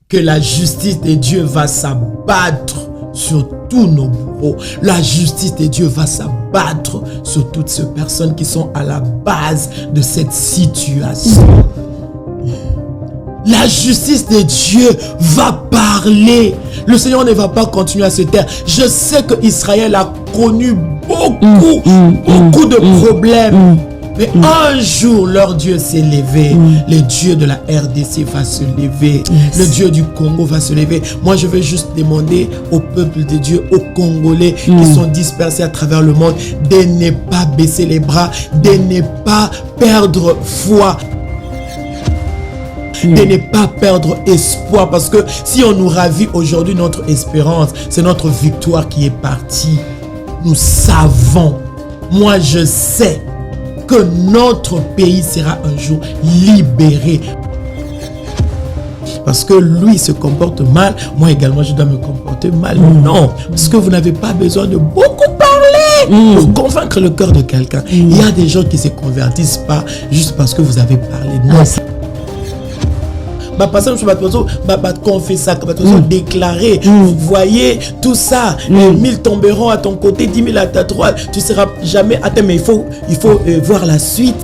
que la justice de Dieu va s'abattre sur tous nos bourreaux. La justice de Dieu va s'abattre sur toutes ces personnes qui sont à la base de cette situation. La justice de Dieu va parler. Le Seigneur ne va pas continuer à se taire. Je sais que Israël a connu beaucoup de problèmes. Mais un jour, leur Dieu s'est levé. Le Dieu de la RDC va se lever. Le Dieu du Congo va se lever. Moi, je vais juste demander au peuple de Dieu, aux Congolais qui sont dispersés à travers le monde, de ne pas baisser les bras, de ne pas perdre foi, de ne pas perdre espoir. Parce que si on nous ravit aujourd'hui notre espérance, c'est notre victoire qui est partie. Nous savons, moi je sais que notre pays sera un jour libéré. Parce que lui se comporte mal, moi également je dois me comporter mal. Non, parce que vous n'avez pas besoin de beaucoup parler pour convaincre le cœur de quelqu'un. Il y a des gens qui ne se convertissent pas juste parce que vous avez parlé. Non. Confesser, déclarer, vous voyez tout ça, 1000 tomberont à ton côté, 10 000 à ta droite, tu ne seras jamais atteint, mais il faut voir la suite.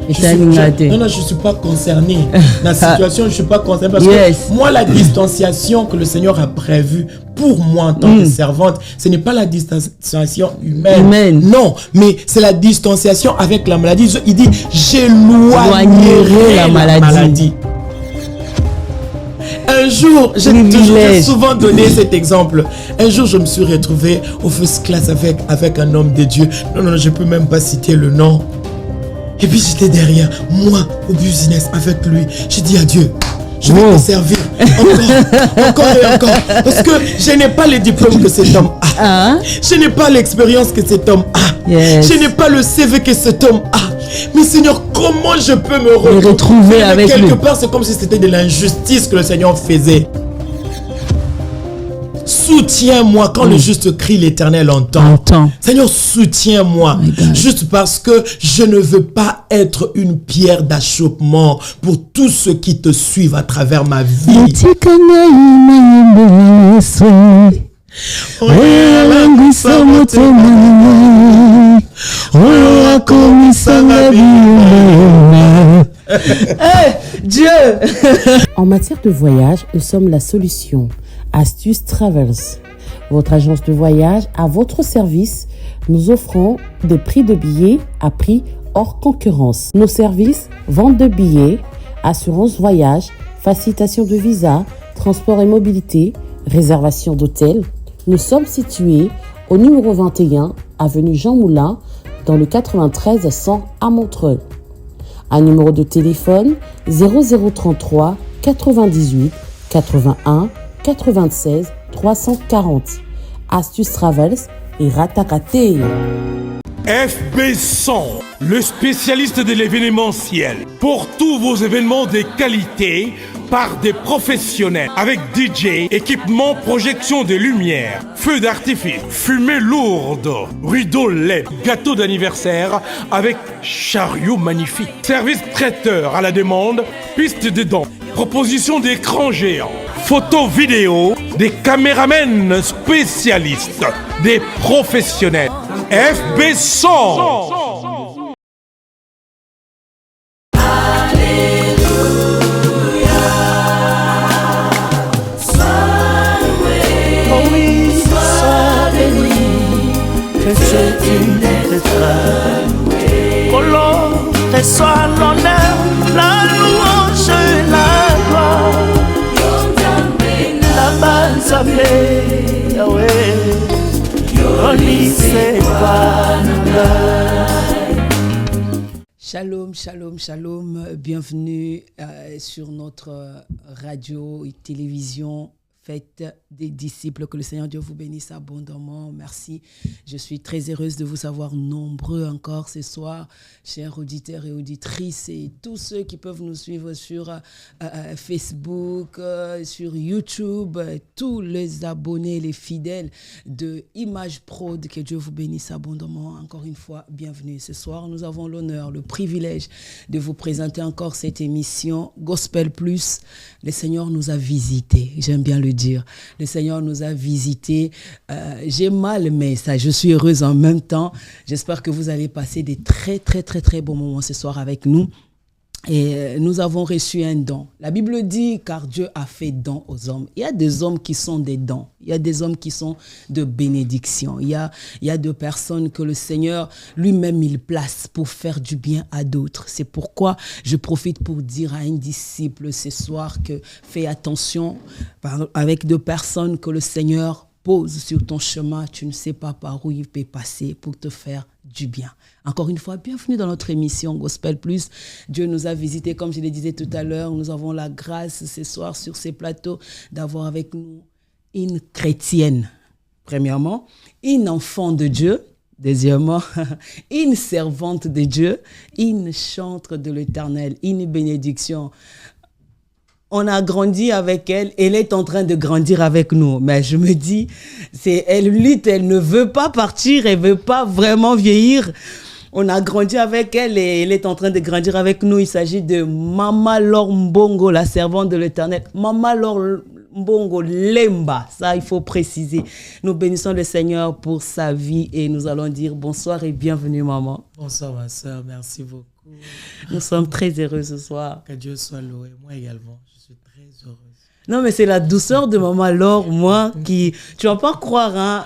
Non, je ne suis pas concerné. La situation, je ne suis pas concerné. Parce que moi, la distanciation que le Seigneur a prévue pour moi en tant que servante, ce n'est pas la distanciation humaine. Non, mais c'est la distanciation avec la maladie. Il dit, j'éloignerai la maladie. Un jour, j'ai souvent donné cet exemple. Un jour, je me suis retrouvé au first class avec un homme de Dieu. Non, je ne peux même pas citer le nom. Et puis j'étais derrière, moi, au business, avec lui. J'ai dit à Dieu, je vais te servir encore et encore. Parce que je n'ai pas les diplômes que cet homme a. Je n'ai pas l'expérience que cet homme a. Je n'ai pas le CV que cet homme a. Mais Seigneur, comment je peux me retrouver avec lui? Quelque part, c'est comme si c'était de l'injustice que le Seigneur faisait. Soutiens-moi quand le juste crie, l'Éternel entend. Seigneur, soutiens-moi. Juste parce que je ne veux pas être une pierre d'achoppement pour tous ceux qui te suivent à travers ma vie. Dieu. En matière de voyage, nous sommes la solution. Astuce Travels, votre agence de voyage à votre service. Nous offrons des prix de billets à prix hors concurrence. Nos services, vente de billets, assurance voyage, facilitation de visa, transport et mobilité, réservation d'hôtel. Nous sommes situés au numéro 21, avenue Jean Moulin, dans le 93 100 à Montreuil. Un numéro de téléphone 0033 98 81 96 340. Astuce Travels et Ratakate. FB100, le spécialiste de l'événementiel. Pour tous vos événements de qualité, par des professionnels, avec DJ, équipement, projection de lumière, feux d'artifice, fumée lourde, rideaux LED, gâteau d'anniversaire avec chariot magnifique, service traiteur à la demande, piste de danse, proposition d'écran géant, photo vidéo, des caméramens spécialistes, des professionnels. FB100. Reçois l'honneur, la louange et la gloire. La base avec Yahweh, Shalom, shalom, shalom. Bienvenue sur notre radio et télévision Faites des disciples, que le Seigneur Dieu vous bénisse abondamment. Merci. Je suis très heureuse de vous savoir nombreux encore ce soir, chers auditeurs et auditrices, et tous ceux qui peuvent nous suivre sur Facebook, sur YouTube, tous les abonnés, les fidèles de Image Prod, que Dieu vous bénisse abondamment. Encore une fois, bienvenue. Ce soir, nous avons l'honneur, le privilège de vous présenter encore cette émission Gospel Plus. Le Seigneur nous a visités, j'aime bien le dire. Le Seigneur nous a visités. J'ai mal, mais ça, je suis heureuse en même temps. J'espère que vous allez passer des très, très, très, très bons moments ce soir avec nous. Et nous avons reçu un don. La Bible dit, car Dieu a fait don aux hommes. Il y a des hommes qui sont des dons. Il y a des hommes qui sont de bénédiction. Il y a des personnes que le Seigneur lui-même, il place pour faire du bien à d'autres. C'est pourquoi je profite pour dire à un disciple ce soir que fais attention avec des personnes que le Seigneur pose sur ton chemin. Tu ne sais pas par où il peut passer pour te faire du bien. Encore une fois, bienvenue dans notre émission Gospel Plus. Dieu nous a visités, comme je le disais tout à l'heure. Nous avons la grâce ce soir sur ces plateaux d'avoir avec nous une chrétienne, premièrement, une enfant de Dieu, deuxièmement, une servante de Dieu, une chantre de l'Éternel, une bénédiction. On a grandi avec elle, elle est en train de grandir avec nous. Mais je me dis, elle lutte, elle ne veut pas partir, elle ne veut pas vraiment vieillir. On a grandi avec elle et elle est en train de grandir avec nous. Il s'agit de Mama Laure Mbongo, la servante de l'Éternel. Mama Laure Mbongo Lemba, ça il faut préciser. Nous bénissons le Seigneur pour sa vie et nous allons dire bonsoir et bienvenue maman. Bonsoir ma soeur, merci beaucoup. Nous sommes très heureux ce soir. Que Dieu soit loué, moi également, je suis très heureuse. Non, mais c'est la douceur de Maman Laure, moi, qui... Tu vas pas croire, hein,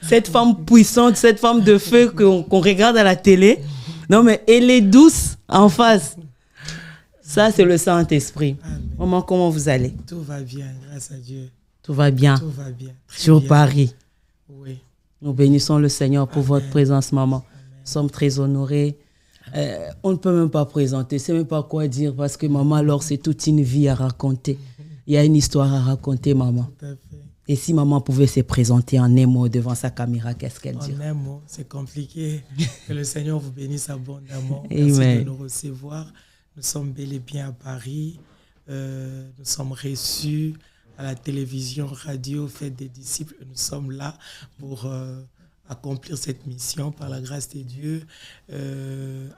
cette femme puissante, cette femme de feu qu'on regarde à la télé. Non, mais elle est douce en face. Ça, c'est le Saint-Esprit. Amen. Maman, comment vous allez? Tout va bien, grâce à Dieu. Tout va bien. Tout va bien. Sur bien. Paris. Oui. Nous bénissons le Seigneur pour Amen. votre présence, maman. Amen. Nous sommes très honorés. On ne peut même pas présenter, c'est même pas quoi dire parce que Maman Laure, c'est toute une vie à raconter. Il y a une histoire à raconter, maman. Tout à fait. Et si maman pouvait se présenter en un mot devant sa caméra, qu'est-ce qu'elle dirait? En un mot, c'est compliqué. Que le Seigneur vous bénisse abondamment. Amen. Merci de nous recevoir. Nous sommes bel et bien à Paris. Nous sommes reçus à la télévision, radio, Fête des disciples. Nous sommes là pour accomplir cette mission par la grâce de Dieu,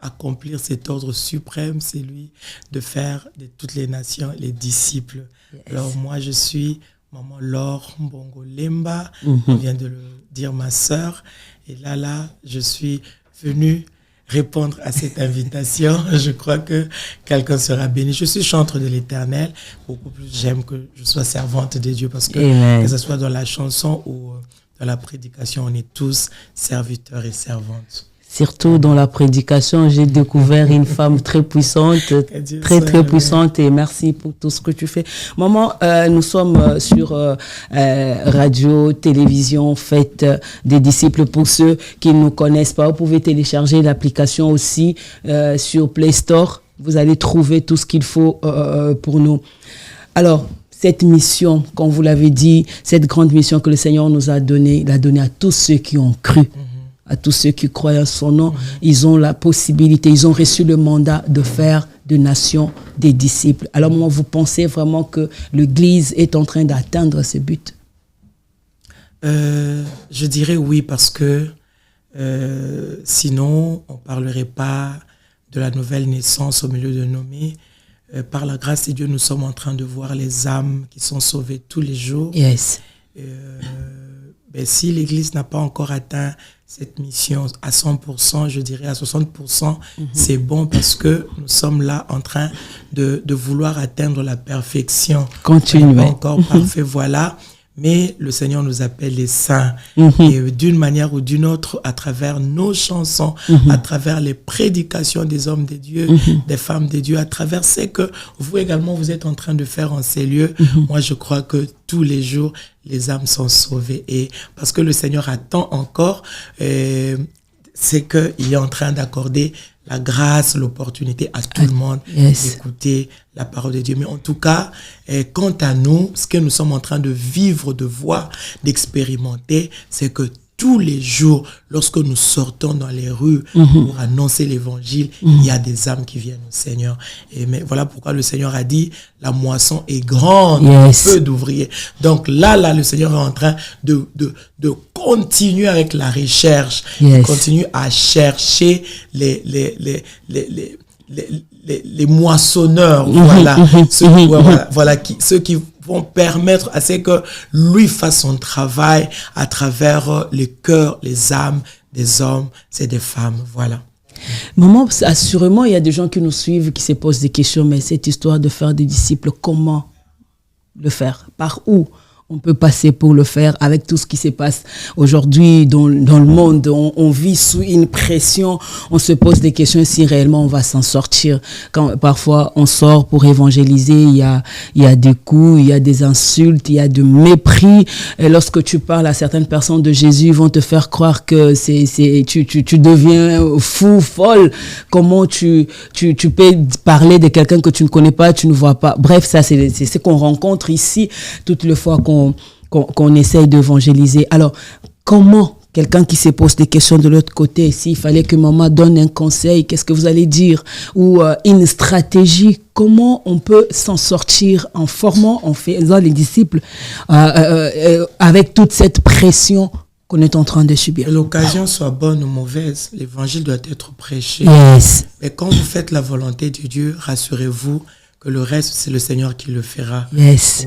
accomplir cet ordre suprême, c'est lui de faire de toutes les nations les disciples. Yes. Alors moi, je suis Maman Laure Mbongo Lemba, on vient de le dire ma sœur, et là, je suis venue répondre à cette invitation. Je crois que quelqu'un sera béni. Je suis chantre de l'Éternel, beaucoup plus j'aime que je sois servante de Dieu, parce que Amen. Que ce soit dans la chanson ou dans la prédication, on est tous serviteurs et servantes. Surtout dans la prédication, j'ai découvert une femme très puissante, très puissante, et merci pour tout ce que tu fais. Maman, nous sommes sur radio, télévision, Fête des disciples. Pour ceux qui ne nous connaissent pas, vous pouvez télécharger l'application aussi sur Play Store. Vous allez trouver tout ce qu'il faut pour nous. Alors, cette mission, comme vous l'avez dit, cette grande mission que le Seigneur nous a donnée, il a donné à tous ceux qui ont cru. À tous ceux qui croient en son nom, ils ont la possibilité, ils ont reçu le mandat de faire de nations des disciples. Alors, moi, vous pensez vraiment que l'Église est en train d'atteindre ce but? Je dirais oui, parce que sinon, on ne parlerait pas de la nouvelle naissance au milieu de Nomé. Par la grâce de Dieu, nous sommes en train de voir les âmes qui sont sauvées tous les jours. Yes. Ben, si l'Église n'a pas encore atteint cette mission à 100%, je dirais à 60%, c'est bon parce que nous sommes là en train de vouloir atteindre la perfection. Continuez. Pas encore parfait, voilà. Mais le Seigneur nous appelle les saints. Et d'une manière ou d'une autre, à travers nos chansons, à travers les prédications des hommes de Dieu, des femmes de Dieu, à travers ce que vous également vous êtes en train de faire en ces lieux, moi je crois que tous les jours, les âmes sont sauvées. Et parce que le Seigneur attend encore, c'est qu'il est en train d'accorder la grâce, l'opportunité à tout le monde d'écouter la parole de Dieu. Mais en tout cas, quant à nous, ce que nous sommes en train de vivre, de voir, d'expérimenter, c'est que tous les jours, lorsque nous sortons dans les rues pour annoncer l'évangile, il y a des âmes qui viennent au Seigneur. Mais voilà pourquoi le Seigneur a dit, la moisson est grande, peu d'ouvriers. Donc là, le Seigneur est en train de continuer avec la recherche, de continuer à chercher les moissonneurs, ceux qui vont permettre à ce que lui fasse son travail à travers les cœurs, les âmes des hommes et des femmes. Voilà. Maman, assurément, il y a des gens qui nous suivent, qui se posent des questions, mais cette histoire de faire des disciples, comment le faire? Par où on peut passer pour le faire avec tout ce qui se passe aujourd'hui dans le monde? On vit sous une pression, on se pose des questions si réellement on va s'en sortir. Quand parfois on sort pour évangéliser, il y a des coups, il y a des insultes, il y a du mépris. Et lorsque tu parles à certaines personnes de Jésus, ils vont te faire croire que tu deviens fou, folle. Comment tu peux parler de quelqu'un que tu ne connais pas, tu ne vois pas. Bref, ça c'est ce qu'on rencontre ici toutes les fois qu'on essaye d'évangéliser. Alors, comment quelqu'un qui se pose des questions de l'autre côté, s'il fallait que maman donne un conseil, qu'est-ce que vous allez dire? Ou une stratégie, comment on peut s'en sortir en formant, en faisant les disciples avec toute cette pression qu'on est en train de subir? Que l'occasion soit bonne ou mauvaise, l'évangile doit être prêché. Mais quand vous faites la volonté de Dieu, rassurez-vous que le reste, c'est le Seigneur qui le fera.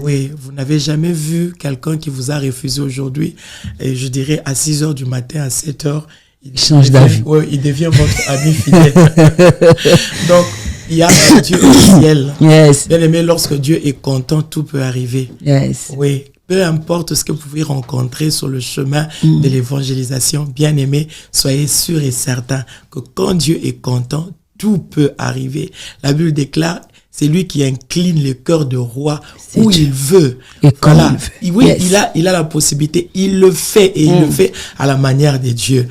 Oui, vous n'avez jamais vu quelqu'un qui vous a refusé aujourd'hui, et je dirais à 6h du matin, à 7h, il change d'avis. Oui, il devient votre ami fidèle. Donc, il y a un Dieu au ciel. Bien aimé, lorsque Dieu est content, tout peut arriver. Oui. Peu importe ce que vous pouvez rencontrer sur le chemin de l'évangélisation, bien aimé, soyez sûr et certain que quand Dieu est content, tout peut arriver. La Bible déclare, c'est lui qui incline le cœur de roi où il veut. Et voilà. Oui, il a la possibilité. Il le fait et il le fait à la manière de Dieu.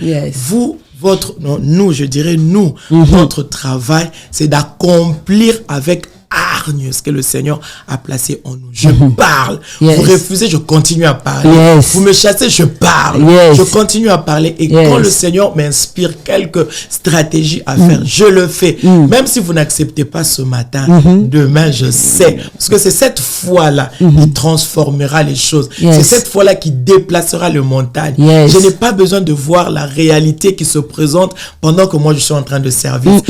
Notre travail, c'est d'accomplir avec hargne ce que le Seigneur a placé en nous. Je parle. Vous refusez, je continue à parler. Vous me chassez, je parle. Je continue à parler. Et quand le Seigneur m'inspire quelques stratégies à faire, je le fais. Même si vous n'acceptez pas ce matin, demain, je sais. Parce que c'est cette foi-là qui transformera les choses. C'est cette foi-là qui déplacera les montagnes. Je n'ai pas besoin de voir la réalité qui se présente pendant que moi, je suis en train de servir.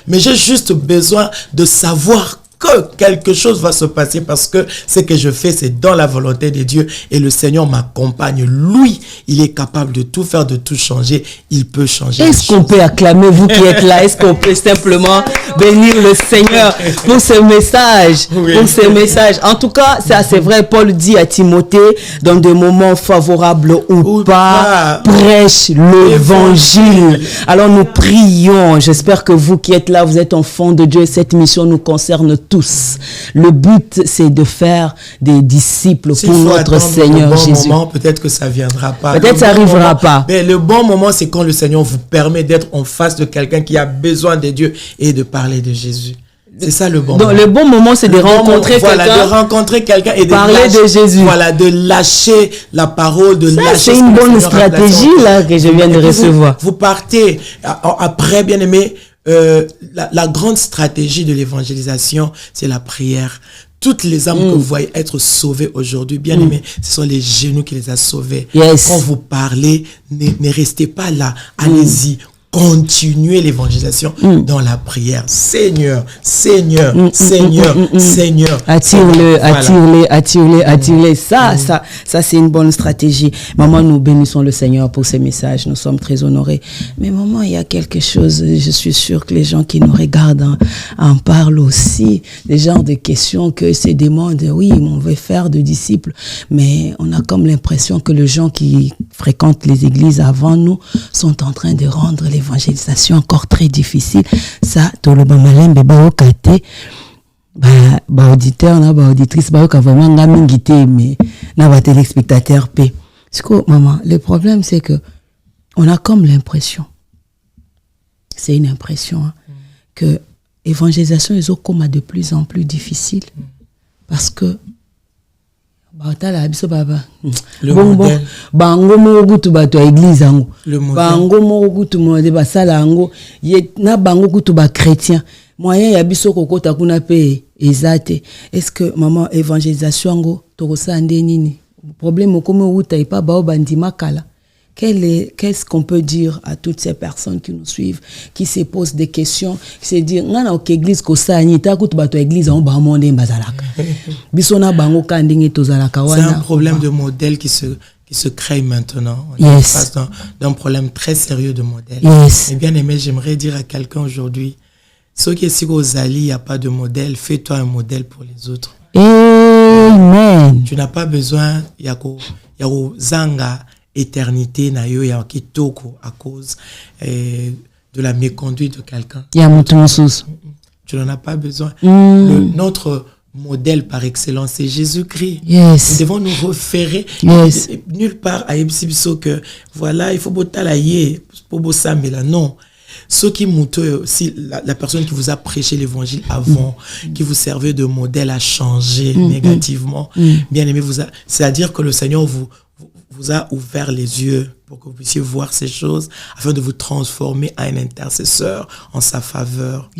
Mais j'ai juste besoin de savoir que quelque chose va se passer parce que ce que je fais, c'est dans la volonté de Dieu et le Seigneur m'accompagne. Lui, il est capable de tout faire, de tout changer. Il peut changer. Est-ce qu'on peut acclamer, vous qui êtes là, est-ce qu'on peut simplement bénir le Seigneur pour ce message, pour ce message? En tout cas, ça c'est vrai, Paul dit à Timothée, dans des moments favorables ou pas, prêche l'évangile. Alors nous prions, j'espère que vous qui êtes là, vous êtes enfants de Dieu, cette mission nous concerne tous. Le but, c'est de faire des disciples pour notre Seigneur Jésus. Peut-être que ça viendra pas. Peut-être ça n'arrivera pas. Mais le bon moment, c'est quand le Seigneur vous permet d'être en face de quelqu'un qui a besoin de Dieu et de parler de Jésus. C'est ça le bon moment. Le bon moment, c'est de rencontrer quelqu'un. Voilà, de rencontrer quelqu'un et de parler de Jésus. Voilà, de lâcher la parole, de lâcher. C'est une bonne stratégie là que je viens de recevoir. Vous partez après, bien aimé. La grande stratégie de l'évangélisation, c'est la prière. Toutes les âmes que vous voyez être sauvées aujourd'hui, bien aimés, ce sont les genoux qui les a sauvées. Quand vous parlez, ne restez pas là. Allez-y. Continuez l'évangélisation dans la prière. Seigneur, Seigneur, Seigneur, Seigneur. Attire-les. Ça c'est une bonne stratégie. Maman, nous bénissons le Seigneur pour ces messages. Nous sommes très honorés. Mais maman, il y a quelque chose, je suis sûre que les gens qui nous regardent en parlent aussi. Des genres de questions que se demandent, oui, on veut faire de disciples. Mais on a comme l'impression que les gens qui fréquentent les églises avant nous sont en train de rendre l'évangélisation encore très difficile. Ça, tout le malembe baokate, auditeur, auditrice, vraiment ngamingité, mais na téléspectateur p. Maman, le problème c'est que on a comme l'impression, c'est une impression, hein, que l'évangélisation est comme de plus en plus difficile. Parce que le modèle. Bango moko kutu bato église ango. Le modèle. Bango moko kutu modèle basala ango. Na bango kutu ba chrétien. Moyen ya biso kokota kuna pe ezate. Est-ce que maman évangélisation ango tokosa ndenini? Problème comme outa et pas bao bandima kala. Qu'est-ce qu'on peut dire à toutes ces personnes qui nous suivent, qui se posent des questions, qui se disent ngana ok église ko sa ni ta kutu bato église on ba monde bazalaka. Bisona bango ka ndenge tozalaka wana. C'est un problème de modèle qui se crée maintenant. On est face d'un problème très sérieux de modèle. Et bien aimé, j'aimerais dire à quelqu'un aujourd'hui, ceux qui est aux alliés, il n'y a pas de modèle, fais-toi un modèle pour les autres. Amen. Tu n'as pas besoin, yako zanga éternité na yo ya kitoko à cause de la méconduite de quelqu'un. Tu n'en as pas besoin. Notre modèle par excellence, c'est Jésus-Christ. Nous devons nous référer nulle part à Ebsibiso que voilà, il faut botalayer pour bossamela. Non. Ceux qui montent, si la personne qui vous a prêché l'évangile avant, qui vous servait de modèle a changé négativement, bien aimé, c'est-à-dire que le Seigneur vous a ouvert les yeux pour que vous puissiez voir ces choses afin de vous transformer en un intercesseur en sa faveur.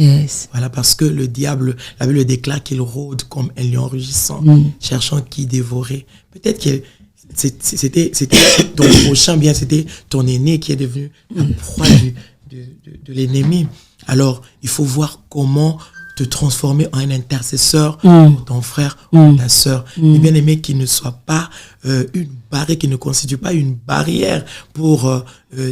Voilà, parce que le diable, la Bible déclare qu'il rôde comme un lion rugissant, cherchant qui dévorer. Peut-être que c'était ton prochain, bien c'était ton aîné qui est devenu la proie de l'ennemi. Alors, il faut voir comment te transformer en un intercesseur pour ton frère ou ta sœur. Et bien aimé, qu'il ne soit pas une barrière, qui ne constitue pas une barrière pour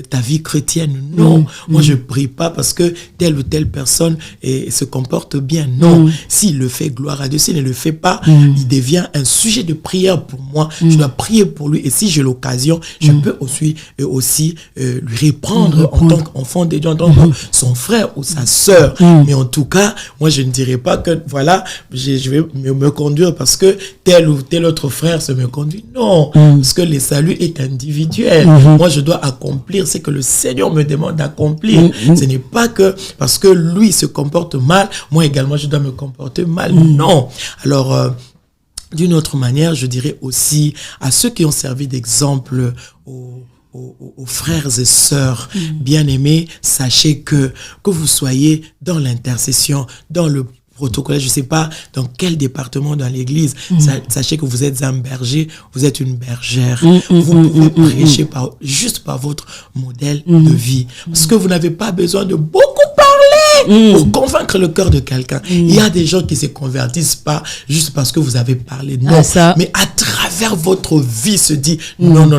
ta vie chrétienne. Non, moi je prie pas parce que telle ou telle personne se comporte bien. Non, s'il le fait, gloire à Dieu. S'il ne le fait pas, il devient un sujet de prière pour moi. Je dois prier pour lui. Et si j'ai l'occasion, je peux aussi lui reprendre en tant qu'enfant de Dieu, en tant que son frère ou sa sœur. Mais en tout cas, moi je ne dirais pas que voilà, je vais me conduire parce que tel ou tel autre frère se me conduit. Non, parce que le salut est individuel. Moi je dois accomplir ce que le Seigneur me demande d'accomplir. Ce n'est pas que parce que lui se comporte mal, moi également je dois me comporter mal. Non. Alors d'une autre manière, je dirais aussi à ceux qui ont servi d'exemple aux frères et sœurs bien-aimés, sachez que vous soyez dans l'intercession, dans le protocole, je ne sais pas dans quel département dans l'église, sachez que vous êtes un berger, vous êtes une bergère. Vous pouvez prêcher juste par votre modèle de vie. Parce que vous n'avez pas besoin de beaucoup parler pour convaincre le cœur de quelqu'un. Il y a des gens qui ne se convertissent pas juste parce que vous avez parlé. Non, mais à travers votre vie se dit non.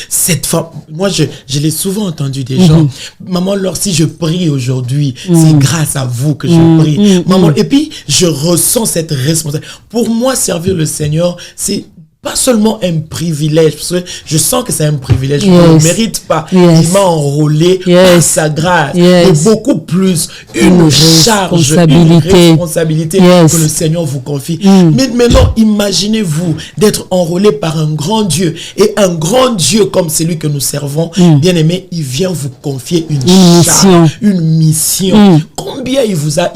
Cette femme, moi je l'ai souvent entendu des gens. Maman, si je prie aujourd'hui, c'est grâce à vous que je prie. Maman, et puis je ressens cette responsabilité. Pour moi, servir le Seigneur, c'est pas seulement un privilège, parce que je sens que c'est un privilège, je ne le mérite pas. Il m'a enrôlé par sa grâce. Et beaucoup plus, une charge, une responsabilité que le Seigneur vous confie. Mais maintenant, imaginez-vous d'être enrôlé par un grand Dieu. Et un grand Dieu comme celui que nous servons, bien aimé, il vient vous confier une charge, une mission. Combien il vous a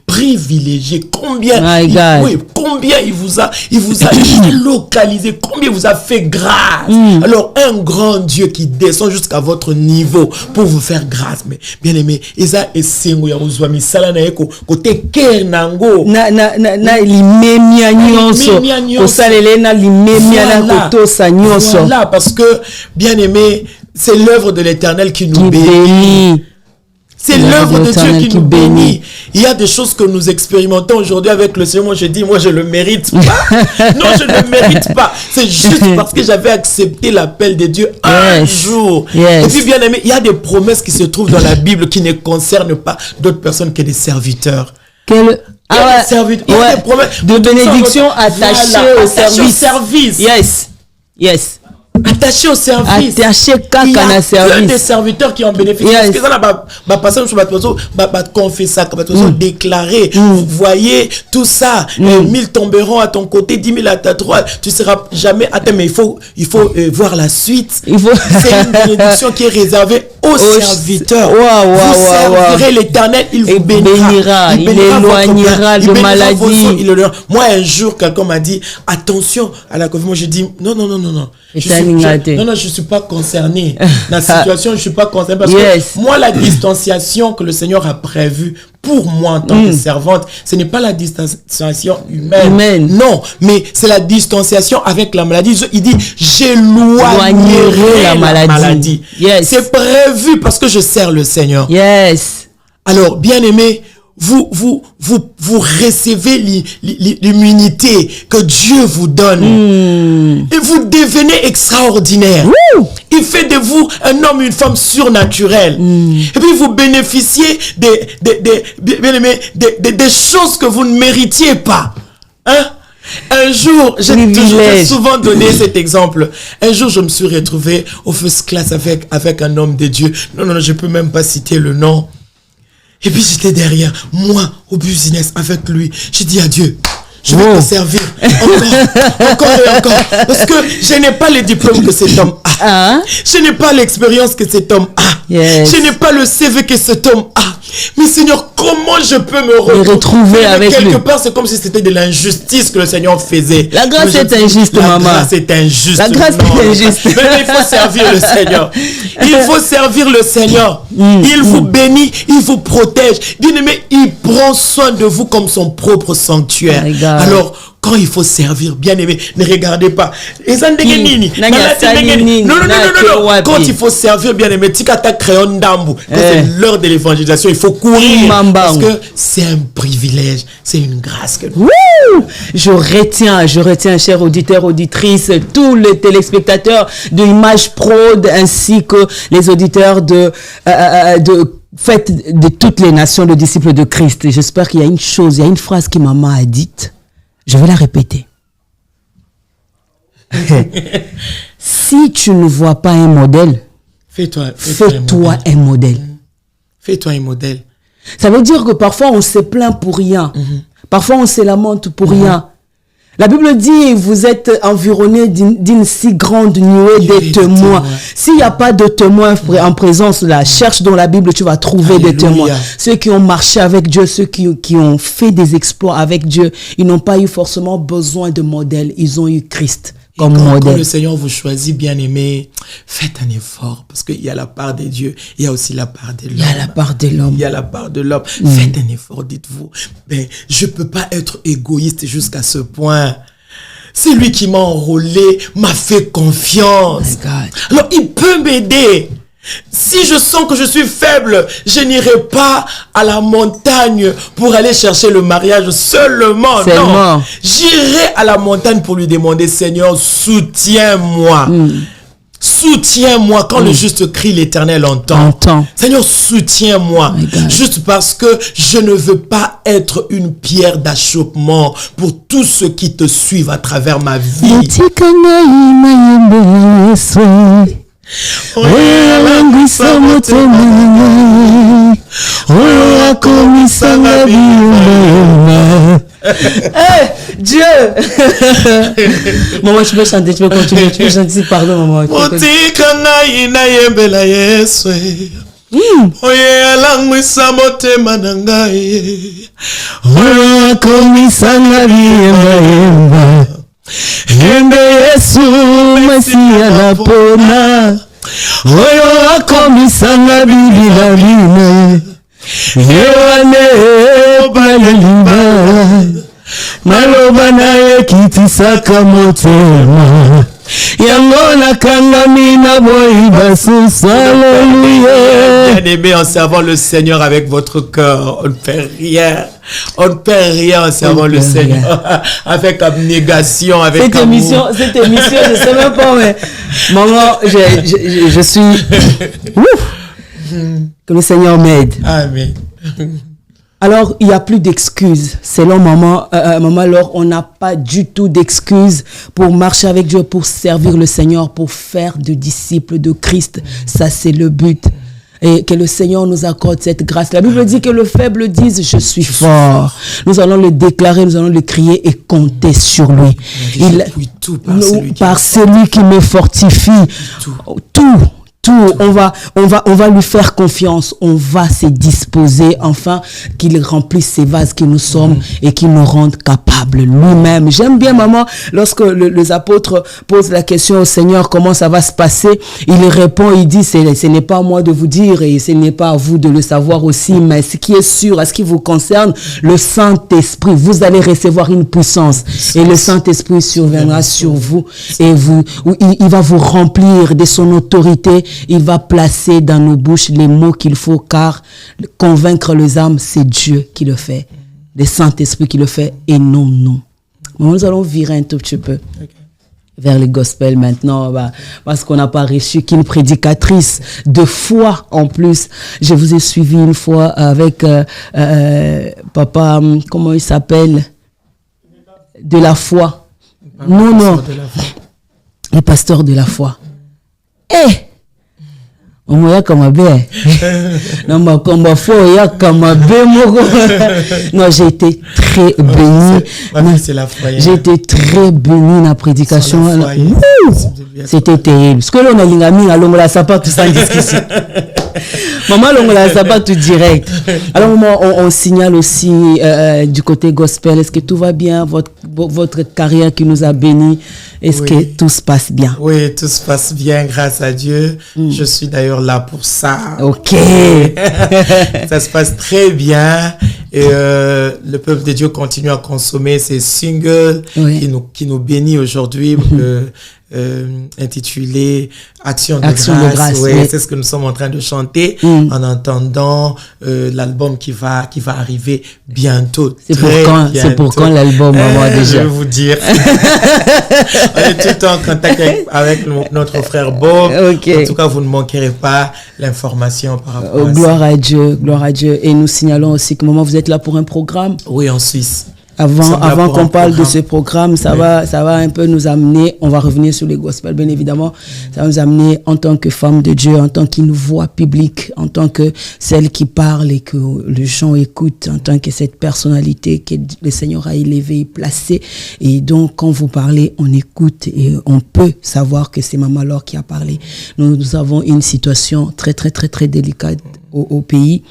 privilégié, combien il vous a localisé, combien il vous a fait grâce. Alors un grand Dieu qui descend jusqu'à votre niveau pour vous faire grâce. Mais bien aimé, Eza esengo ya uzwami sala na eko côté Kernango na limemia nyonso osalele na limemia na kotosa nyonso. Voilà, parce que bien aimé, c'est l'œuvre de l'Éternel qui nous bénit. C'est l'œuvre de Dieu qui nous bénit. Il y a des choses que nous expérimentons aujourd'hui avec le Seigneur. Moi, je dis, moi, je le mérite pas. Non, je ne le mérite pas. C'est juste parce que j'avais accepté l'appel de Dieu un jour. Et puis, bien aimé, il y a des promesses qui se trouvent dans la Bible qui ne concernent pas d'autres personnes que des serviteurs. Il y a des promesses de bénédiction attachées au service. Yes. Attaché au service. Il y a que des serviteurs qui en bénéficient. Parce que ça, confesser, déclarer. Vous voyez tout ça. 1000 tomberont à ton côté, 10 000 à ta droite. Tu seras jamais atteint. Mais il faut voir la suite. C'est une bénédiction qui est réservée Ô serviteur, vous servirez l'Éternel, il vous bénira. Il éloignera de maladie. Moi, un jour, quelqu'un m'a dit, attention à la Covid. Moi, je dis, non. Je suis pas concerné. La situation, je suis pas concerné. Parce que moi, la distanciation que le Seigneur a prévue pour moi en tant que servante, ce n'est pas la distanciation humaine. Non, mais c'est la distanciation avec la maladie. Il dit, j'éloignerai la maladie. C'est prévu parce que je sers le Seigneur. Alors, bien-aimés, vous recevez l'immunité que Dieu vous donne. Et vous devenez extraordinaire. Il fait de vous un homme, une femme surnaturelle. Et puis vous bénéficiez des choses que vous ne méritiez pas. Un jour, j'ai souvent donné cet exemple. Un jour, je me suis retrouvé au first class avec un homme de Dieu. Non, je peux même pas citer le nom. Et puis j'étais derrière, moi, au business, avec lui. J'ai dit à Dieu, je vais te servir encore et encore. Parce que je n'ai pas les diplômes que cet homme a. Je n'ai pas l'expérience que cet homme a. Je n'ai pas le CV que cet homme a. Mais Seigneur, comment je peux me retrouver avec lui? Quelque part, c'est comme si c'était de l'injustice que le Seigneur faisait. La grâce est injuste, maman. La grâce est injuste. La grâce est injuste. Mais il faut servir le Seigneur. Il faut servir le Seigneur. Il vous bénit, il vous protège. Bien-aimé, il prend soin de vous comme son propre sanctuaire. Alors, quand il faut servir, bien aimé, ne regardez pas. Non. Quand il faut servir, bien aimé, quand c'est l'heure de l'évangélisation, il faut courir. Parce que c'est un privilège, c'est une grâce que nous. Je retiens, chers auditeurs, auditrices, tous les téléspectateurs de Image Prod ainsi que les auditeurs de Fête de toutes les nations, de disciples de Christ. Et j'espère qu'il y a une phrase que maman a dite. Je vais la répéter. Si tu ne vois pas un modèle, fais-toi un modèle. Fais-toi un modèle. Ça veut dire que parfois on se plaint pour rien. Parfois on se lamente pour rien. La Bible dit, vous êtes environné d'une si grande nuée de témoins. S'il n'y a pas de témoins en présence, là, cherche dans la Bible, tu vas trouver des témoins. Ceux qui ont marché avec Dieu, ceux qui ont fait des exploits avec Dieu, ils n'ont pas eu forcément besoin de modèle. Ils ont eu Christ comme modèle. Quand le Seigneur vous choisit, bien aimé, faites un effort. Parce qu'il y a la part de Dieu, il y a aussi la part de l'homme. Il y a la part de l'homme. Il y a la part de l'homme. Faites un effort, dites-vous. Mais je ne peux pas être égoïste jusqu'à ce point. C'est lui qui m'a enrôlé, m'a fait confiance. Alors, il peut m'aider. Si je sens que je suis faible, je n'irai pas à la montagne pour aller chercher le mariage seulement. Non, j'irai à la montagne pour lui demander, Seigneur, soutiens-moi. Soutiens-moi quand le juste crie, l'Éternel entend. Seigneur, soutiens-moi. Juste parce que je ne veux pas être une pierre d'achoppement pour tous ceux qui te suivent à travers ma vie. Dieu. Maman, tu peux chanter, tu peux continuer, tu peux chanter, pardon maman. maloba naye kitisaka motema yango nakangami na boyi basusu. Alléluia. Bien-aimé, en servant le Seigneur avec votre cœur, on ne fait rien. On ne perd rien en servant le Seigneur avec abnégation, avec cette émission, je sais même pas, mais maman, je suis que le Seigneur m'aide. Amen. Alors, il n'y a plus d'excuses. Selon maman, alors, on n'a pas du tout d'excuses pour marcher avec Dieu, pour servir le Seigneur, pour faire de disciples de Christ. Ça, c'est le but. Et que le Seigneur nous accorde cette grâce. La Bible dit que le faible dise, je suis fort. Nous allons le déclarer, nous allons le crier et compter sur lui. Par celui qui me fortifie. Tout tout, on va lui faire confiance, on va se disposer enfin qu'il remplisse ces vases que nous sommes et qu'il nous rende capables lui-même. J'aime bien, maman, lorsque les apôtres posent la question au Seigneur, comment ça va se passer, il répond, il dit, ce n'est pas à moi de vous dire et ce n'est pas à vous de le savoir aussi, mais ce qui est sûr, à ce qui vous concerne, le Saint-Esprit, vous allez recevoir une puissance et le Saint-Esprit surviendra sur vous et il va vous remplir de son autorité, il va placer dans nos bouches les mots qu'il faut, car convaincre les âmes, c'est Dieu qui le fait, le Saint-Esprit qui le fait et non nous. Nous allons virer un tout petit peu vers le gospel maintenant, parce qu'on n'a pas reçu qu'une prédicatrice de foi en plus. Je vous ai suivi une fois avec papa, comment il s'appelle, de la foi. Non, le pasteur de la foi. Non, j'ai été très béni. J'ai été très béni la prédication. C'était terrible. Ce que l'on a l'ingami, alors on la pas tout sans discussion. Maman, on la pas tout direct. Alors on signale aussi du côté gospel. Est-ce que tout va bien, votre carrière qui nous a bénis? Est-ce que tout se passe bien? Oui, tout se passe bien, grâce à Dieu. Je suis d'ailleurs là pour ça. Ok. Ça se passe très bien. Et le peuple de Dieu continue à consommer ces singles qui nous bénit aujourd'hui, intitulé Action de grâce. Oui. C'est ce que nous sommes en train de chanter en entendant l'album qui va arriver bientôt. C'est pour quand l'album, moi déjà? Je vais vous dire. On est tout le temps en contact avec notre frère Bob. En tout cas, vous ne manquerez pas l'information par rapport à gloire à Dieu, gloire à Dieu. Et nous signalons aussi que maman, vous êtes là pour un programme? Oui, en Suisse. Avant qu'on parle de ce programme, ça va un peu nous amener, on va revenir sur les gospels, bien évidemment, ça va nous amener en tant que femme de Dieu, en tant qu'une voix publique, en tant que celle qui parle et que les gens écoutent, en tant que cette personnalité que le Seigneur a élevée et placée. Et donc, quand vous parlez, on écoute et on peut savoir que c'est Maman Laure qui a parlé. Nous avons une situation très, très, très, très délicate au pays.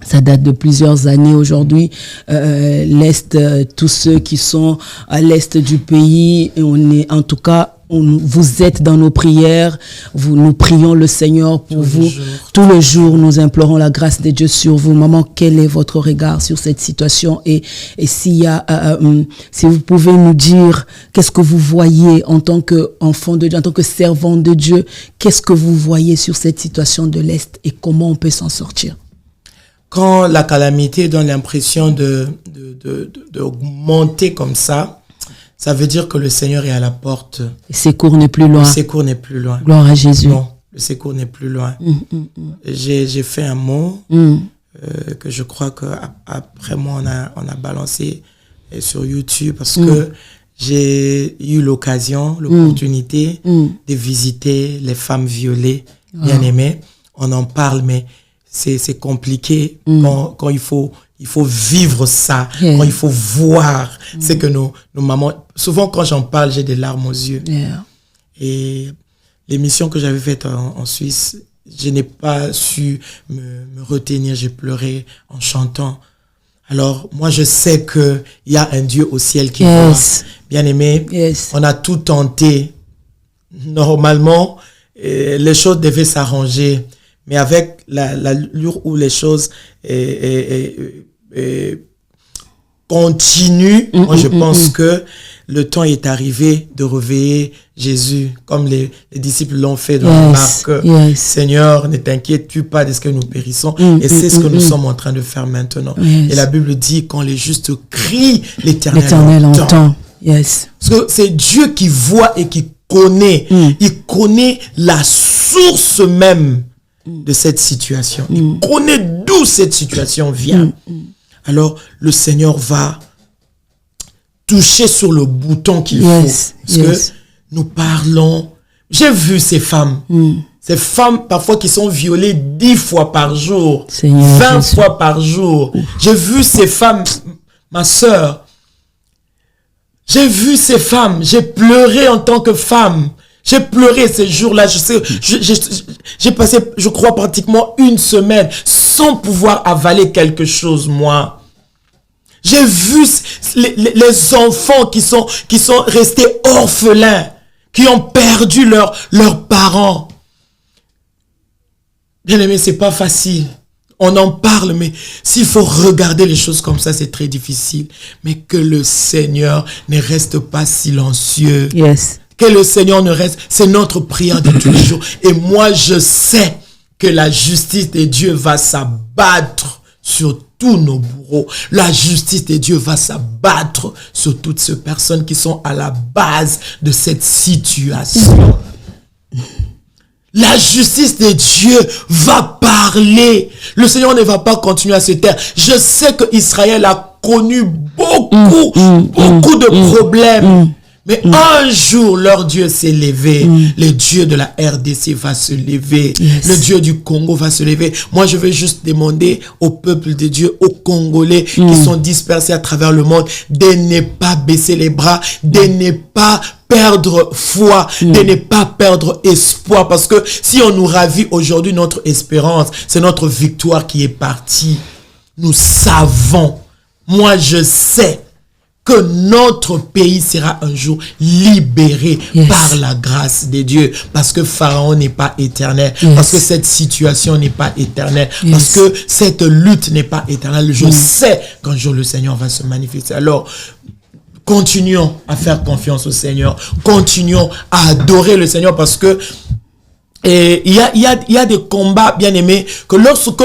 Ça date de plusieurs années aujourd'hui. L'Est, tous ceux qui sont à l'Est du pays, vous êtes dans nos prières. Nous prions le Seigneur pour vous. Tous les jours, nous implorons la grâce de Dieu sur vous. Maman, quel est votre regard sur cette situation? Et s'il y a, si vous pouvez nous dire, qu'est-ce que vous voyez en tant qu'enfant de Dieu, en tant que servant de Dieu? Qu'est-ce que vous voyez sur cette situation de l'Est et comment on peut s'en sortir? Quand la calamité donne l'impression d'augmenter comme ça, ça veut dire que le Seigneur est à la porte. Le secours n'est plus loin. Le secours n'est plus loin. Gloire à Jésus. Non, le secours n'est plus loin. J'ai fait un mot que je crois qu'après moi, on a balancé sur YouTube parce que j'ai eu l'opportunité de visiter les femmes violées, bien aimées. On en parle, mais c'est compliqué quand il faut vivre ça, quand il faut voir. C'est que nos mamans, souvent quand j'en parle, j'ai des larmes aux yeux. Et l'émission que j'avais faite en Suisse, je n'ai pas su me retenir, j'ai pleuré en chantant. Alors, moi, je sais qu'il y a un Dieu au ciel qui voit. Bien aimé, on a tout tenté. Normalement, les choses devaient s'arranger. Mais avec l'allure où les choses continuent, moi je pense que le temps est arrivé de réveiller Jésus, comme les disciples l'ont fait dans Marc. Seigneur, ne t'inquiète-tu pas de ce que nous périssons. Et c'est ce que nous sommes en train de faire maintenant. Et la Bible dit, quand les justes crient, l'Éternel entend. Parce que c'est Dieu qui voit et qui connaît. Il connaît la source même de cette situation. Il connaît d'où cette situation vient. Alors, le Seigneur va toucher sur le bouton qu'il faut. Parce que nous parlons... J'ai vu ces femmes parfois qui sont violées 10 fois par jour, 20 fois par jour. J'ai vu ces femmes, ma sœur, j'ai vu ces femmes, j'ai pleuré en tant que femme. J'ai pleuré ces jours-là. J'ai passé, je crois, pratiquement une semaine sans pouvoir avaler quelque chose, moi. J'ai vu les enfants qui sont restés orphelins, qui ont perdu leurs parents. Bien aimé, c'est pas facile. On en parle, mais s'il faut regarder les choses comme ça, c'est très difficile. Mais que le Seigneur ne reste pas silencieux. Yes. Que le Seigneur ne reste... C'est notre prière de tous les jours. Et moi, je sais que la justice de Dieu va s'abattre sur tous nos bourreaux. La justice de Dieu va s'abattre sur toutes ces personnes qui sont à la base de cette situation. La justice de Dieu va parler. Le Seigneur ne va pas continuer à se taire. Je sais que Israël a connu beaucoup de problèmes. Mais un jour, leur Dieu s'est levé. Le Dieu de la RDC va se lever. Yes. Le Dieu du Congo va se lever. Moi, je vais juste demander au peuple de Dieu, aux Congolais qui sont dispersés à travers le monde, de ne pas baisser les bras, de ne pas perdre foi, de ne pas perdre espoir. Parce que si on nous ravit aujourd'hui notre espérance, c'est notre victoire qui est partie. Nous savons, moi je sais, que notre pays sera un jour libéré par la grâce de Dieu. Parce que Pharaon n'est pas éternel. Parce que cette situation n'est pas éternelle. Parce que cette lutte n'est pas éternelle. Je sais qu'un jour le Seigneur va se manifester. Alors, continuons à faire confiance au Seigneur. Continuons à adorer le Seigneur parce que il y a des combats, bien aimés, que lorsque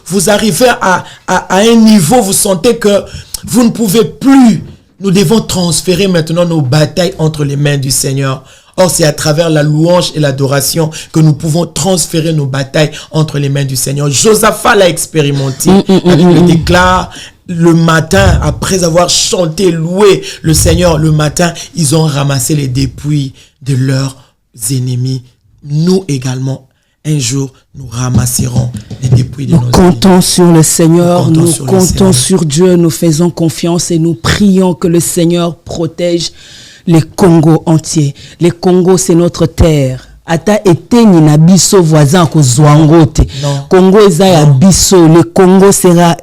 vous arrivez à un niveau, vous sentez que vous ne pouvez plus. Nous devons transférer maintenant nos batailles entre les mains du Seigneur. Or, c'est à travers la louange et l'adoration que nous pouvons transférer nos batailles entre les mains du Seigneur. Josaphat l'a expérimenté. Il le déclare le matin, après avoir chanté, loué le Seigneur, le matin, ils ont ramassé les dépouilles de leurs ennemis. Nous également, un jour, nous ramasserons les dépouilles de nos ennemis. Nous comptons sur le Seigneur, nous comptons sur Dieu, nous faisons confiance et nous prions que le Seigneur protège les Congos entiers. Les Congos, c'est notre terre. Ata eteni na biso voisin ko zwangote. Congo eza ya biso. Le Congo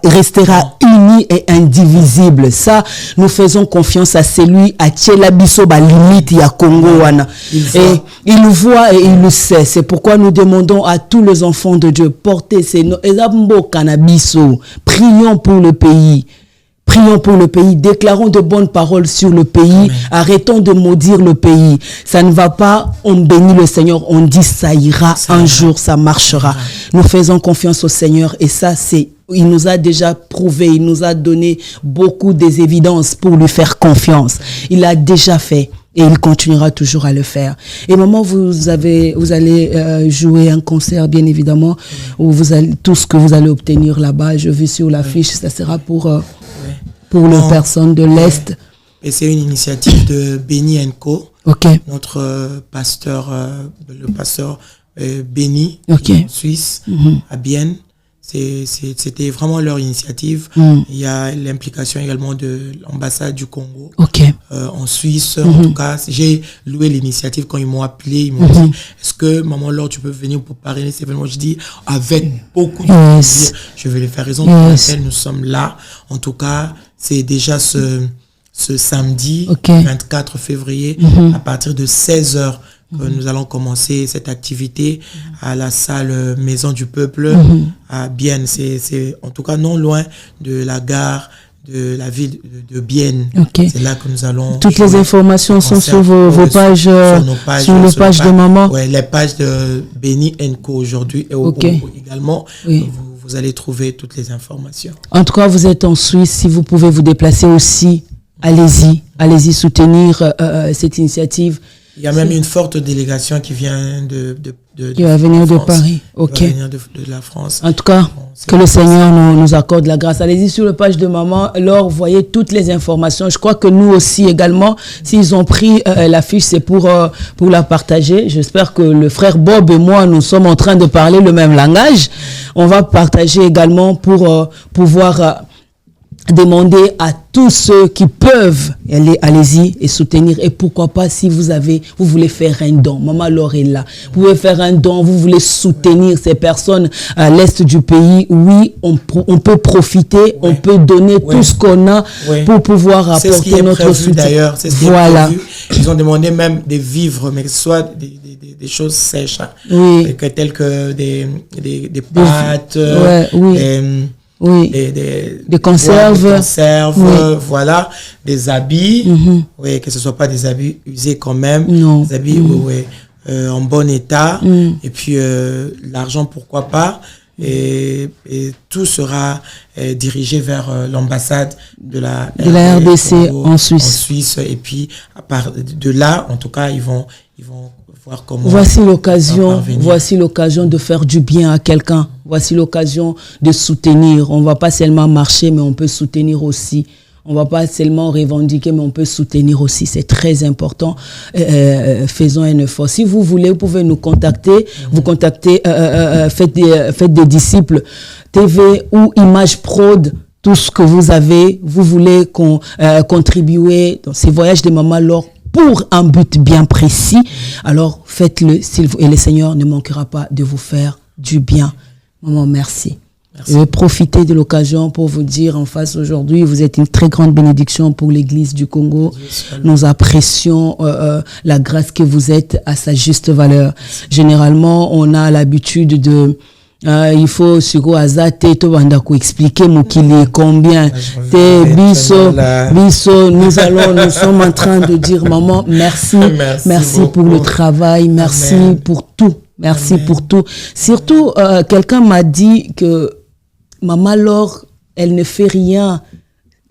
restera uni et indivisible. Ça, nous faisons confiance à celui à tchela biso ba limite ya Congo wana. Et il voit et il le sait. C'est pourquoi nous demandons à tous les enfants de Dieu porter ces ezambo canabiso. Prions pour le pays. Prions pour le pays, déclarons de bonnes paroles sur le pays, Amen. Arrêtons de maudire le pays. Ça ne va pas, on bénit le Seigneur, on dit ça ira, un jour ça marchera. Nous faisons confiance au Seigneur et ça il nous a déjà prouvé, il nous a donné beaucoup des évidences pour lui faire confiance. Il l'a déjà fait et il continuera toujours à le faire. Et maman, vous allez jouer un concert, bien évidemment, où tout ce que vous allez obtenir là-bas, je vis sur l'affiche, ça sera pour les personnes de l'Est. Et c'est une initiative de Benny & Co. Notre pasteur, le pasteur Benny, en Suisse, à Bienne. C'était vraiment leur initiative. Il y a l'implication également de l'ambassade du Congo en Suisse. En tout cas, j'ai loué l'initiative quand ils m'ont appelé. Ils m'ont dit, est-ce que maman Laure, tu peux venir pour parrainer cet événement? Je dis, avec beaucoup de plaisir, je vais le faire. Raison pour laquelle nous sommes là. En tout cas, c'est déjà ce samedi 24 février à partir de 16h que nous allons commencer cette activité à la salle Maison du Peuple à Bienne. C'est en tout cas non loin de la gare de la ville de Bienne. C'est là que nous allons... Toutes les informations sont sur vos pages, sur les pages de maman. Oui, les pages de Benny & Co aujourd'hui et également. Vous allez trouver toutes les informations. En tout cas, vous êtes en Suisse. Si vous pouvez vous déplacer aussi, allez-y soutenir cette initiative. Il y a même une forte délégation qui vient qui va venir de Paris. Qui va venir de la France. En tout cas, que le Seigneur nous accorde la grâce. Allez-y sur la page de maman. Alors, voyez toutes les informations. Je crois que nous aussi également, s'ils ont pris l'affiche, c'est pour la partager. J'espère que le frère Bob et moi, nous sommes en train de parler le même langage. On va partager également pour pouvoir demander à tous ceux qui peuvent allez-y et soutenir. Et pourquoi pas, si vous voulez faire un don, Maman Laure est là, vous pouvez faire un don, vous voulez soutenir ces personnes à l'est du pays. Oui, on peut profiter, on peut donner tout ce qu'on a pour pouvoir apporter notre soutien. D'ailleurs, c'est ce qui est prévu. Ils ont demandé même des vivres, mais que ce soit des choses sèches, telles que des pâtes, des conserves, voilà, des habits, que ce soit pas des habits usés quand même, des habits en bon état, et puis l'argent pourquoi pas, et tout sera dirigé vers l'ambassade de la RDC en Suisse, et puis à part de là, en tout cas, ils vont voir comment. Voici l'occasion de faire du bien à quelqu'un. Voici l'occasion de soutenir. On va pas seulement marcher, mais on peut soutenir aussi. On va pas seulement revendiquer, mais on peut soutenir aussi. C'est très important. Faisons un effort. Si vous voulez, vous pouvez nous contacter. Vous contactez, faites des disciples TV ou Image Prod. Tout ce que vous voulez contribuer dans ces voyages de Maman Laure pour un but bien précis, alors faites-le et le Seigneur ne manquera pas de vous faire du bien. Maman, merci. Je vais profiter de l'occasion pour vous dire en face aujourd'hui, vous êtes une très grande bénédiction pour l'Église du Congo. Nous apprécions la grâce que vous êtes à sa juste valeur. Généralement, on a l'habitude de il faut sur azate to banda ko expliquer mokili combien te biso nous sommes en train de dire maman merci pour le travail, merci pour tout, merci pour tout. Surtout quelqu'un m'a dit que Maman Laure, elle ne fait rien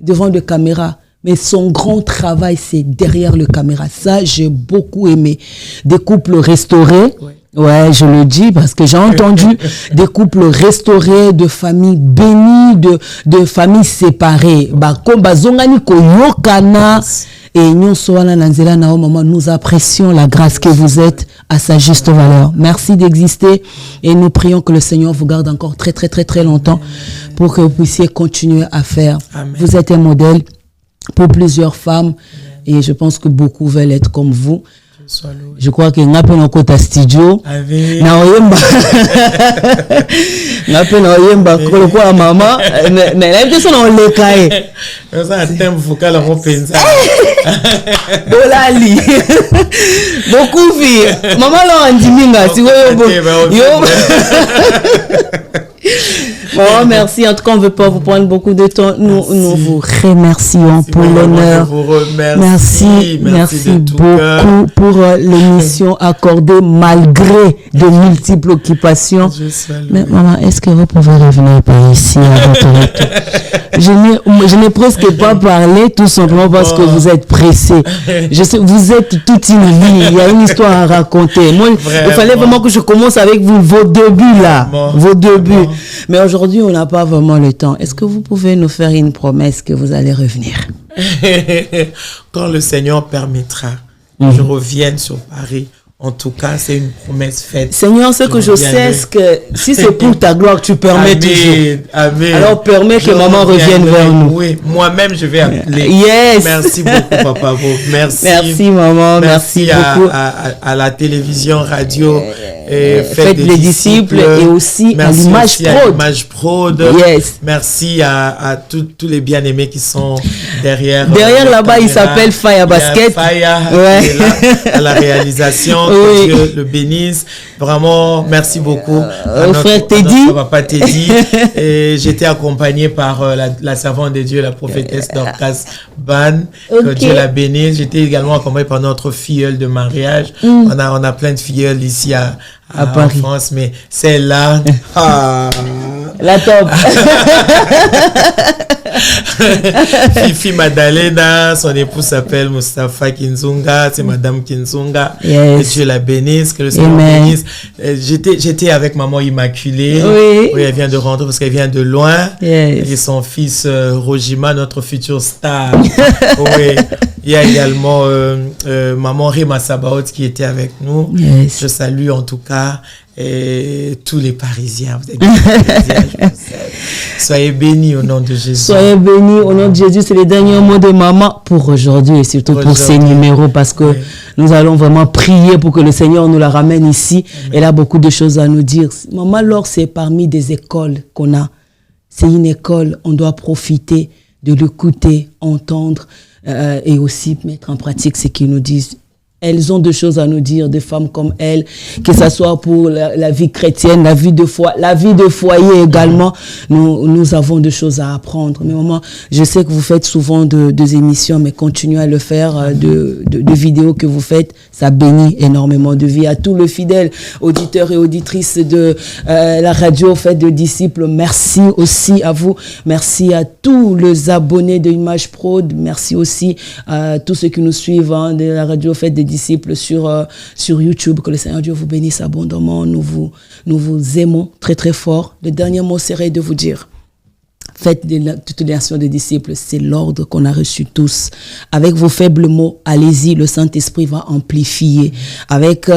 devant de caméras, mais son grand travail c'est derrière le caméra. Ça j'ai beaucoup aimé. Des couples restaurés. Ouais, je le dis parce que j'ai entendu des couples restaurés, de familles bénies, de familles séparées. Et nous apprécions la grâce que vous êtes à sa juste valeur. Merci d'exister et nous prions que le Seigneur vous garde encore très très très très longtemps pour que vous puissiez continuer à faire. Amen. Vous êtes un modèle pour plusieurs femmes et je pense que beaucoup veulent être comme vous. Je crois que n'a pas nos côté studio na oyemba na pe na oyemba kwa mama na l'impression on le cae ça thème vocal en pensa dolali beaucoup vie maman là on dit minga si yo bon, merci. En tout cas, on ne veut pas vous prendre beaucoup de temps. Nous vous remercions pour l'honneur. Merci beaucoup pour l'émission accordée malgré de multiples occupations. Mais maman, est-ce que vous pouvez revenir par ici à votre retour? Je n'ai presque pas parlé tout simplement parce que vous êtes pressé. Je sais, vous êtes toute une vie. Il y a une histoire à raconter. Moi, il fallait vraiment que je commence avec vous, vos débuts là. Vos débuts. Mais aujourd'hui, on n'a pas vraiment le temps. Est-ce que vous pouvez nous faire une promesse que vous allez revenir? Quand le Seigneur permettra, je revienne sur Paris. En tout cas, c'est une promesse faite. Seigneur, ce que je sais, c'est que si c'est pour ta gloire, tu permets toujours. Amen. Alors, permets que maman revienne vers nous. Oui, moi-même, je vais appeler. Yes. Merci beaucoup, Papa Beau. Merci. Merci, maman. Merci beaucoup. À la télévision, radio. Faites les disciples et aussi à l'Image Prod. Yes. Merci à tous les bien-aimés qui sont derrière. Derrière là-bas, il s'appelle Fire Basket. Fire, à la réalisation. Que Dieu le bénisse. Vraiment, merci beaucoup. Frère Teddy. Papa Teddy. Et j'étais accompagné par la servante de Dieu, la prophétesse Dorcas Ban. Que Dieu la bénisse. J'étais également accompagné par notre filleule de mariage. On a plein de filleuls ici à Paris. En France, mais celle-là, la top. Fifi Madalena, son époux s'appelle Mustafa Kinzunga, c'est Madame Kinzunga. Yes. Que Dieu la bénisse, que le Seigneur bénisse. J'étais avec maman Immaculée. Oui, elle vient de rentrer parce qu'elle vient de loin. Yes. Et son fils Rojima, notre futur star. Oui. Il y a également maman Rema Sabaoth qui était avec nous. Yes. Je salue en tout cas tous les Parisiens. Vous êtes des Parisiens, je vous salue. Soyez bénis au nom de Jésus. Soyez bénis au nom de Jésus. C'est les derniers mots de maman pour aujourd'hui et surtout pour ces numéros, parce que nous allons vraiment prier pour que le Seigneur nous la ramène ici. Amen. Elle a beaucoup de choses à nous dire. Maman Laure, c'est parmi des écoles qu'on a. C'est une école, on doit profiter de l'écouter, entendre et aussi mettre en pratique ce qu'ils nous disent. Elles ont des choses à nous dire, des femmes comme elles, que ce soit pour la vie chrétienne, la vie de foi, la vie de foyer également. Nous avons des choses à apprendre. Mais maman, je sais que vous faites souvent des émissions, mais continuez à le faire, de vidéos que vous faites. Ça bénit énormément de vie. À tous les fidèles auditeurs et auditrices de la radio Fête de Disciples, merci aussi à vous. Merci à tous les abonnés de Image Prod. Merci aussi à tous ceux qui nous suivent de la radio Fête de Disciples sur YouTube. Que le Seigneur Dieu vous bénisse abondamment. Nous vous aimons très très fort. Le dernier mot serait de vous dire: faites toute nation des disciples. C'est l'ordre qu'on a reçu tous. Avec vos faibles mots, allez-y, le Saint-Esprit va amplifier. Avec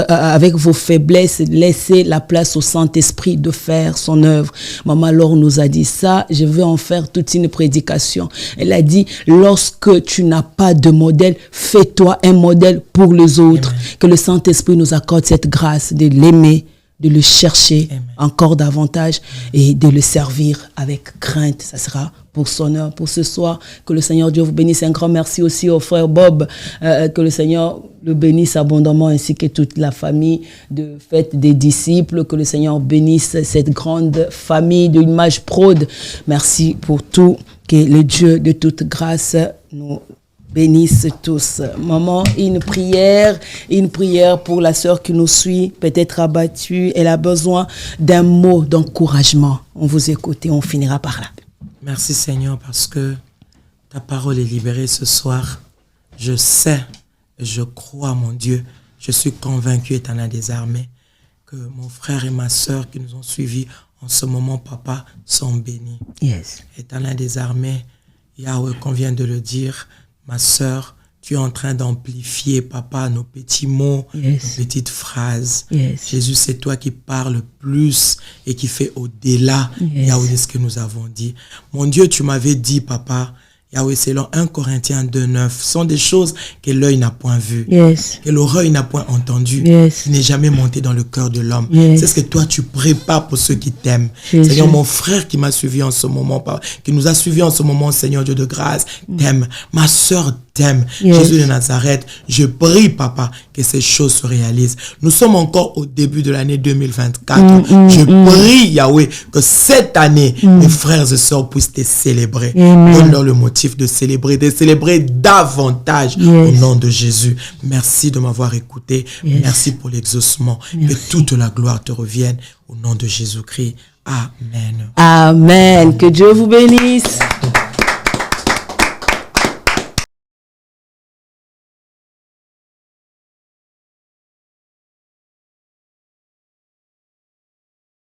vos faiblesses, laissez la place au Saint-Esprit de faire son œuvre. Maman Laure nous a dit ça. Je vais en faire toute une prédication. Elle a dit: lorsque tu n'as pas de modèle, fais-toi un modèle pour les autres. Amen. Que le Saint-Esprit nous accorde cette grâce de l'aimer, de le chercher Amen. Encore davantage et de le servir avec crainte. Ça sera pour son heure, pour ce soir. Que le Seigneur Dieu vous bénisse. Un grand merci aussi au frère Bob. Que le Seigneur le bénisse abondamment, ainsi que toute la famille de Fête des Disciples. Que le Seigneur bénisse cette grande famille de Image Prod. Merci pour tout. Que le Dieu de toute grâce nous bénisse tous. Maman, une prière pour la sœur qui nous suit, peut-être abattue. Elle a besoin d'un mot d'encouragement. On vous écoute et on finira par là. Merci Seigneur, parce que ta parole est libérée ce soir. Je sais, je crois, mon Dieu, je suis convaincu, éternel des armées, que mon frère et ma sœur qui nous ont suivis en ce moment, papa, sont bénis. Yes. Éternel des armées, Yahweh, qu'on vient de le dire, ma sœur, tu es en train d'amplifier, papa, nos petits mots, yes. nos petites phrases. Yes. Jésus, c'est toi qui parles plus et qui fait au-delà, yes. Yahweh, de ce que nous avons dit. Mon Dieu, tu m'avais dit, papa, Yahweh, selon 1 Corinthiens 2,9, sont des choses que l'œil n'a point vues, yes. que l'oreille n'a point entendues, yes. qui n'est jamais monté dans le cœur de l'homme. Yes. C'est ce que toi, tu prépares pour ceux qui t'aiment. Jésus. Seigneur, mon frère qui m'a suivi en ce moment, qui nous a suivis en ce moment, Seigneur Dieu de grâce, t'aime. Ma sœur t'aime. Yes. Jésus de Nazareth, je prie, papa, que ces choses se réalisent. Nous sommes encore au début de l'année 2024. Je prie, Yahweh, que cette année, mes frères et sœurs puissent te célébrer. Donne-leur le motif de célébrer davantage au nom de Jésus. Merci de m'avoir écouté. Yes. Merci pour l'exaucement. Que toute la gloire te revienne au nom de Jésus-Christ. Amen. Amen. Que Dieu vous bénisse.